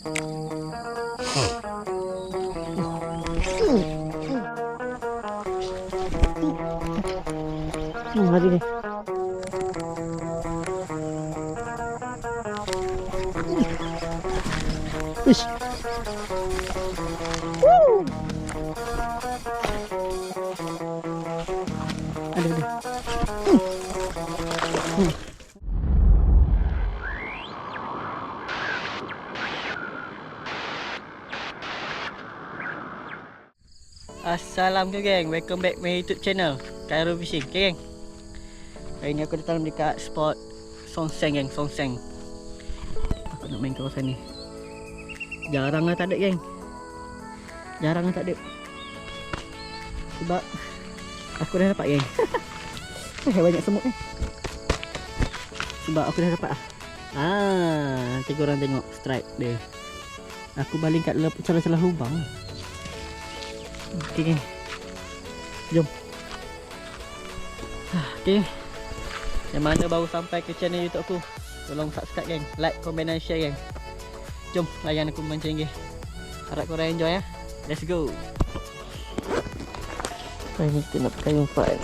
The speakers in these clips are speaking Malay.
Mari ni. Ish. Ada. Assalamualaikum geng, welcome back my YouTube channel Cairo Fishing. Okay geng, hari ni aku datang dekat spot Songseng geng, Songseng. Aku nak main kawasan ni. Jarang lah tak ada geng, jarang lah tak ada. Sebab aku dah dapat geng. Banyak semut ni. Sebab aku dah dapat lah. Nanti korang tengok strike dia. Aku baling kat celah-celah lubang. Okay geng, jom. Okay, yang mana baru sampai ke channel YouTube aku, tolong subscribe geng, like, comment dan share geng. Jom layan aku mancing geng. Harap korang enjoy ya. Let's go. Hari ni kita nak pakai umpan.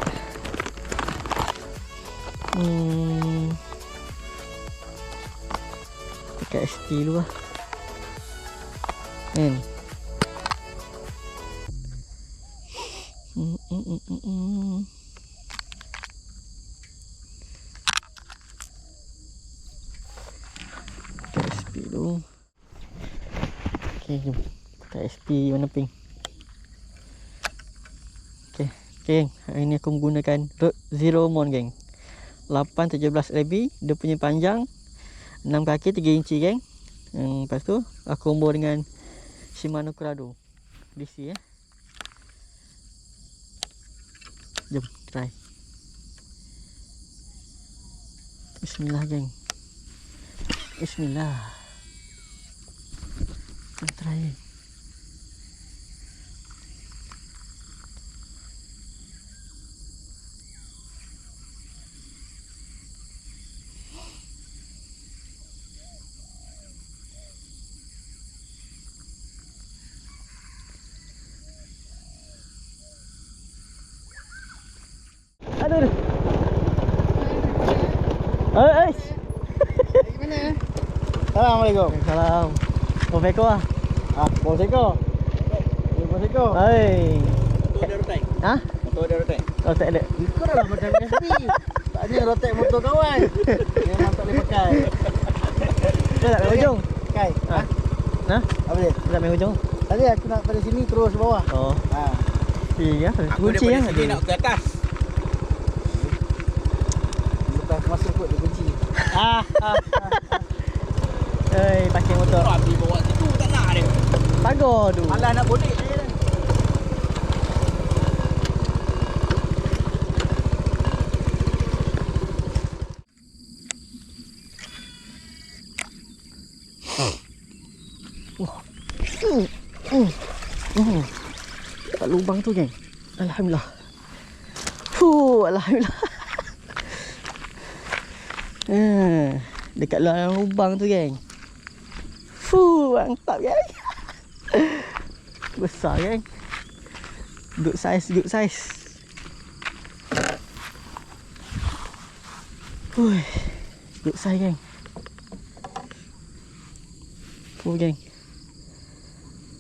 Pakai ST dulu lah kan. Pakai SP dulu. Okay, jom pakai SP warna pink. Okay geng, hari ni aku menggunakan Rode Zero Mon geng, 817 LB. Dia punya panjang 6 kaki 3 inci geng. Lepas tu aku combo dengan Shimano Curado DC . Jom try. Bismillah geng, bismillah. Kita try. Aduh. Oi. Gimana? Assalamualaikum. Salam. Kau feko ah? Bos Eko. Bos Eko. Hai. Motor dia rotek. Ha? Motor dia rotek. Oh tak ada. Ikut lah macam SB. Taknya rotek motor kawan. Memang tak boleh pakai. Dah tak main hujung? Kai. Ha? Nah, Apa dia? dah tak main hujung. Tadi aku nak pada sini terus bawah. Oh. Iya, kunci ya. Sini nak ke atas. Lepas masuk kot dia kunci. Pakai motor. Habis bawa situ tak nak dia. Pagar tu. Malah nak bodek dia. Kat lubang tu geng. Alhamdulillah. Alhamdulillah. Dekat dalam lubang tu geng. Mantap geng. Besar geng. Good size, good size. Good size geng. Geng.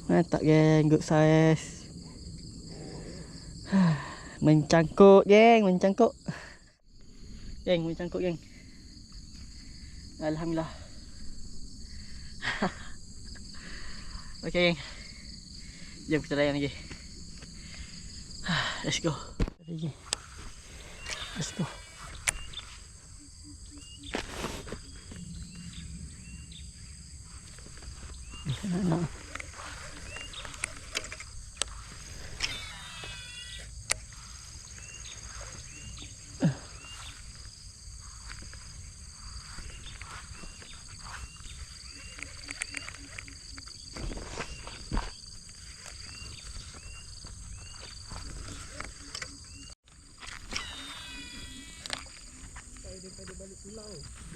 Mantap geng, good size. Mencangkuk geng, mencangkuk. Geng, mencangkuk geng. Alhamdulillah. Okey geng, jom kita layan lagi. Let's go. Let's go. Nak.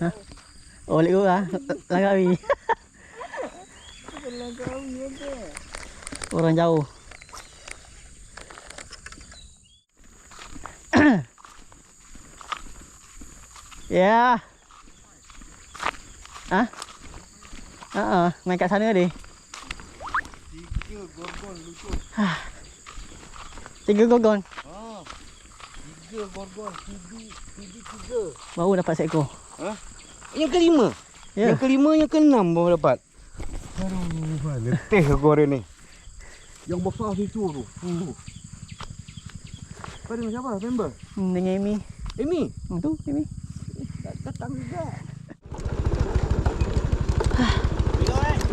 Ha? Oh, balik gua lah. Langgar api. Alah kau ya ke? Orang jauh. Ya. Hah? Main kat sana dia. 3 gorgon lucu. 3 gorgon. Ha. 3 gorgon, TV 3. Baru dapat seekor. Ha? Yang kelima. Ya. Yang kelima, yang keenam baru dapat. Aduh, letih aku hari ni. Yang besar situ tu. Kau dengan siapa? Member? Dengan Amy. Amy? Tu Amy. Datang juga.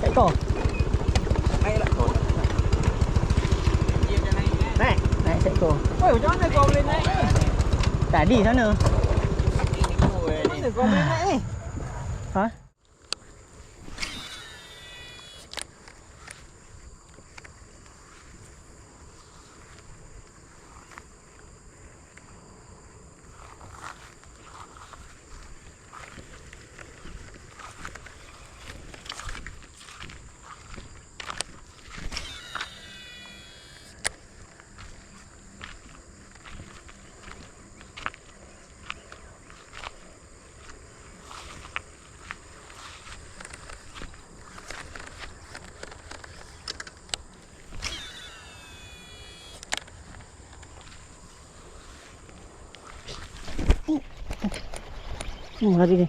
Seekor. Naiklah kau. Dia dah naik kan? Naik seekor. Oi, macam mana kau boleh naik ni? Tadi sana. Macam mana kau boleh naik ni? Ha? Hari ni.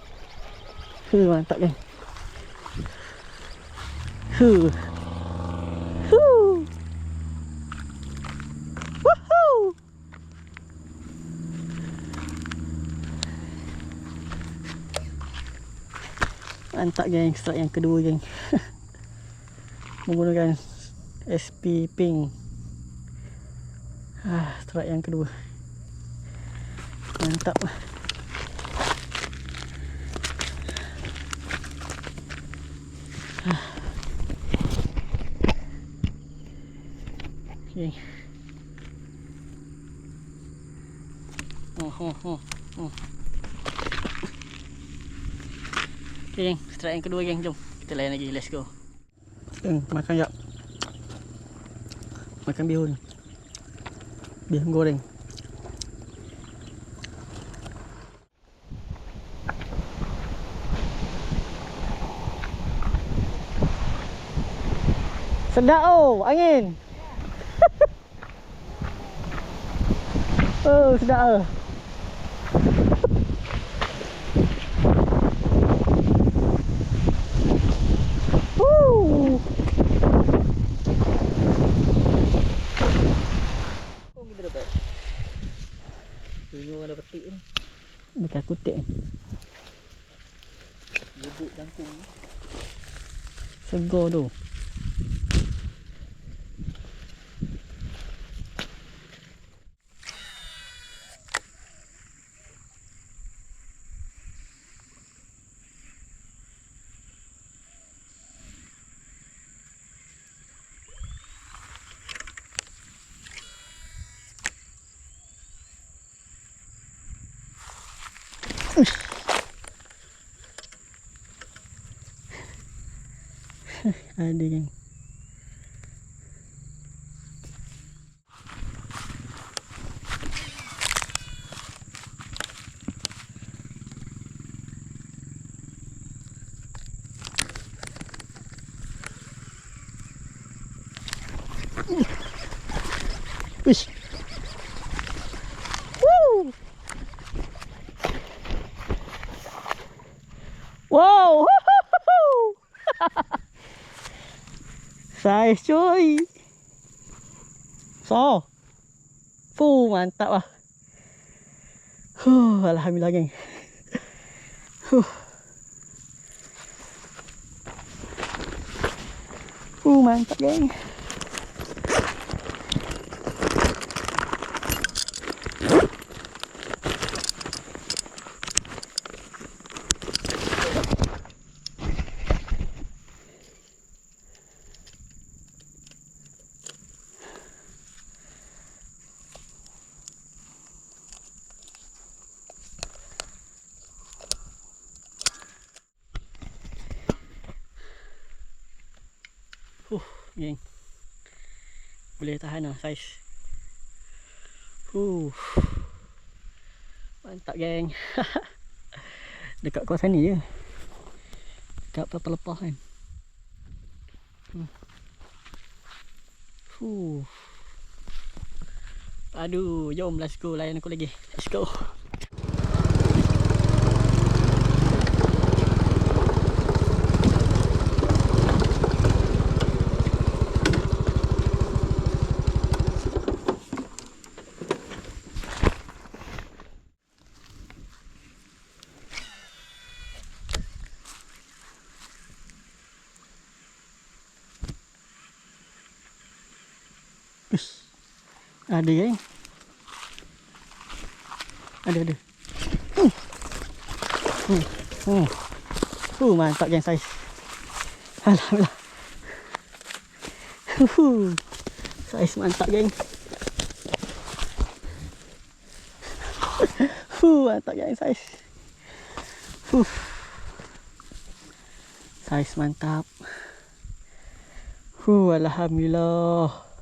Mantap kan. Woohoo. Mantap geng, strike yang kedua geng. Menggunakan SP Pink. Strike yang kedua. Mantap. Okay. Okay geng, strike yang kedua geng, jom kita layan lagi, let's go. Makan jap. Makan bihun. Bihun goreng. Sedap oh, angin. Oh, sedap oh. Kau kita dapat. Tunjuk ada petik ni. Bukan kutik ni. Bubuk jangkung. Segar tu. Ada geng. Wish. Woo! Wow! Saiz coy. So. Mantap lah. Alhamdulillah geng. Mantap geng. Geng. Boleh tahan lah saiz. Mantap geng. Dekat kawasan ni je. Dekat lepas-lepas kan. Aduh, jom let's go, layan aku lagi. Let's go. Ush. Ada geng. Ada. Mantap geng saiz. Alhamdulillah. Saiz mantap geng. Mantap geng saiz. Saiz mantap. Alhamdulillah.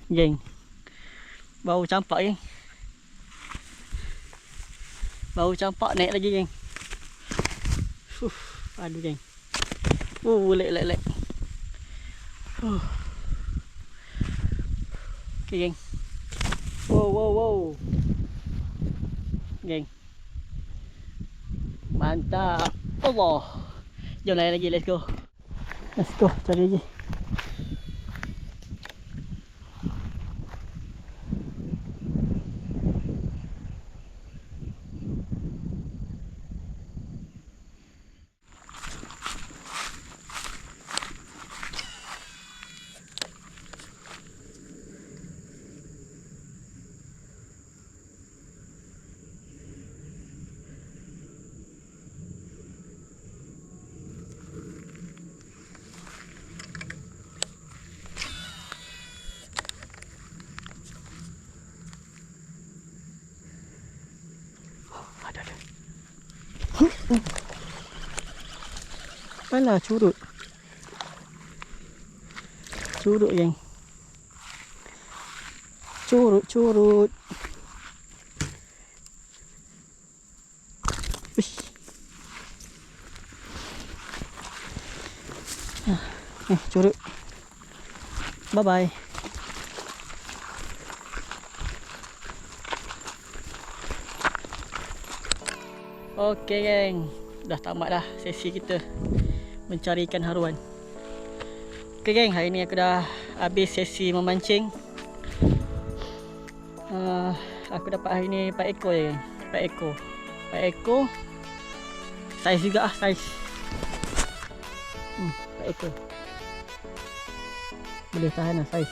Geng. Bau campak geng. Bau campak naik lagi geng. Aduh geng. Lek. Okay geng. Wow. Geng. Mantap. Allah. Jom lain lagi, let's go. Let's go, cari lagi. Alah, curut geng. Curut. Uish. Curut. Bye bye. Okey geng, dah tamat dah sesi kita mencari ikan haruan. Okey geng, hari ni aku dah habis sesi memancing. Aku dapat hari ni 4 ekor je geng. 4 ekor. Saiz juga saiz. 4 ekor. Boleh tahan lah saiz.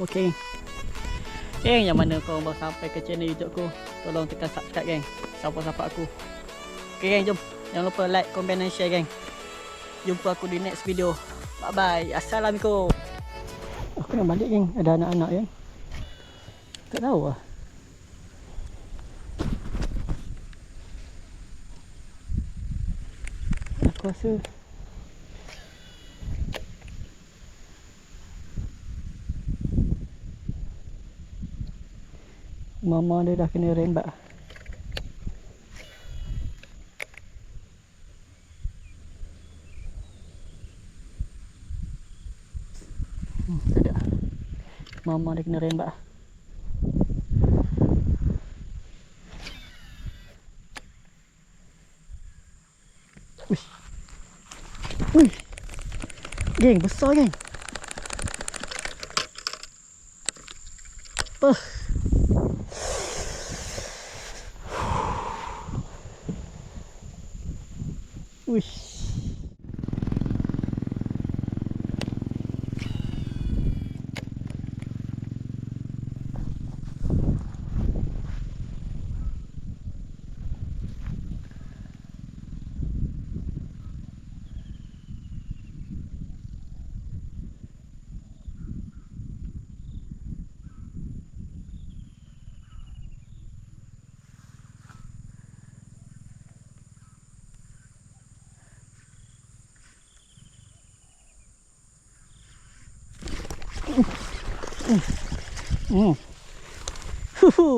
Okey. Geng, yang mana kau baru sampai ke channel YouTube aku, tolong tekan subscribe geng. Support aku. Okey geng, jom. Jangan lupa like, comment dan share geng. Jumpa aku di next video. Bye bye. Assalamualaikum. Aku nak balik geng. Ada anak-anak geng. Tak tahu lah. Aku rasa mama dia dah kena rembat. Tak ada. Mama dia kena rembat. Uish. Geng, besar geng. Uish.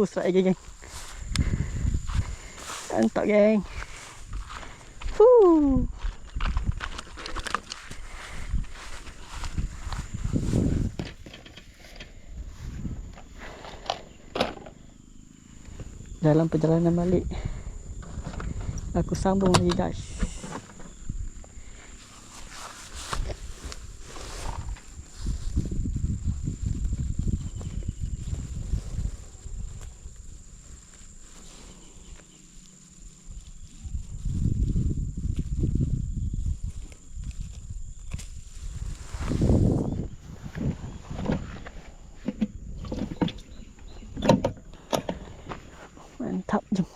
Strike geng. Mantap geng. Huh. Dalam perjalanan balik, aku sambung lagi guys. Mantap, jom.